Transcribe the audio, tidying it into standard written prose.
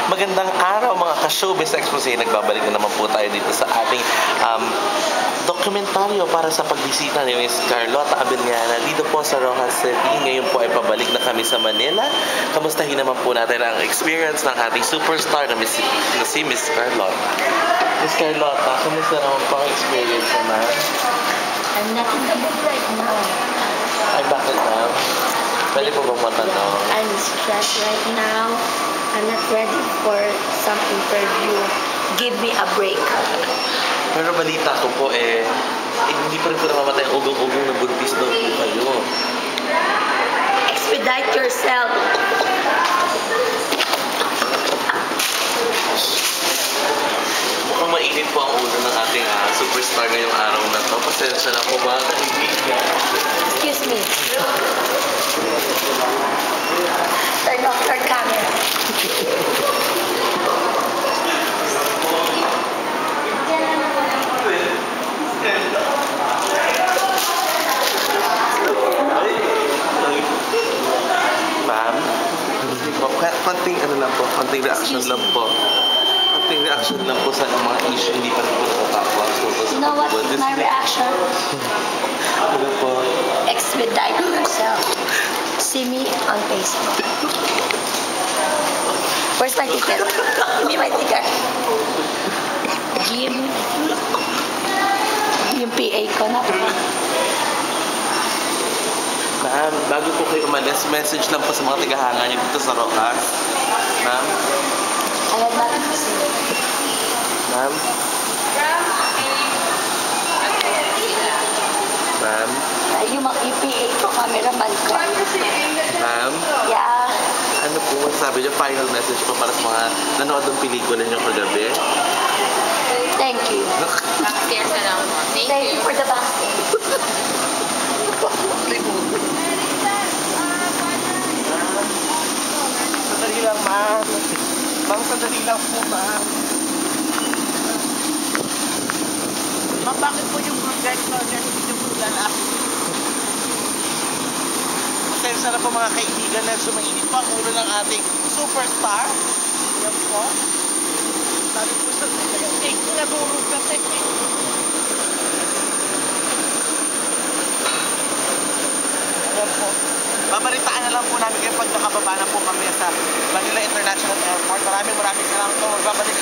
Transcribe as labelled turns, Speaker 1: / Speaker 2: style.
Speaker 1: Magandang araw mga ka-showbiz expose. Nagbabalik na naman po tayo dito sa ating dokumentaryo para sa pagbisita ni Miss Carlota Abellana dito po sa Rojas City. Ngayon po ay pabalik na kami sa Manila. Kamustahin naman po natin ang experience ng ating superstar na si Miss Carlota. Miss Carlota, kamusta naman po ang experience naman?
Speaker 2: I'm not in the mood right now.
Speaker 1: Ay, bakit na? Pwede po bang matanong?
Speaker 2: I'm stressed right now. I'm not ready for some interview. Give me a break.
Speaker 1: Pero balita ko po hindi pa rin po namamatay ang ugong-ugong na buntis daw po kayo.
Speaker 2: Expedite yourself.
Speaker 1: Mukhang mainit po ang ulo ng ating superstar ngayong araw na to. Pasensya na po mga kaibigan.
Speaker 2: Excuse me. Turn off your camera.
Speaker 1: Ma'am, konting konting reaction lang po. Konting reaction lang po sa mga issue hindi pa rin po natatapos.
Speaker 2: You know what is my reaction?
Speaker 1: Ano po?
Speaker 2: Expedite yourself. See me on Facebook. Where's my ticket? Give me my ticket. Give me yung PA ko na.
Speaker 1: Ma'am, bago po kayo umalis, message lang po sa mga tagahanga niyo dito sa Rojas. Ma'am?
Speaker 2: I have nothing to say.
Speaker 1: Ma'am? Ma'am?
Speaker 2: Yung mga PA ko, cameraman ko.
Speaker 1: Ma'am?
Speaker 2: Yeah.
Speaker 1: Ano po masasabi niyo? Final message po para sa mga nanood ng pelikula niyo kagabi?
Speaker 2: Thank you.
Speaker 3: Upstairs na lang.
Speaker 2: Thank you for the basket.
Speaker 1: Sandali lang, ma'am. Ma'am, sandali lang po, ma'am.
Speaker 3: Ma'am, bakit po yung group director niya hindi niyo po lalap?
Speaker 1: Pasensya na po mga kaibigan na sumainit pa ang ulo ng ating superstar.
Speaker 3: Yan po. Sabi po sa take na durog kasi.
Speaker 1: Ayan po. Babalitaan na lang po namin kayo pag nakababa na po kami sa Manila International Airport. Maraming salamat po. Magbabalik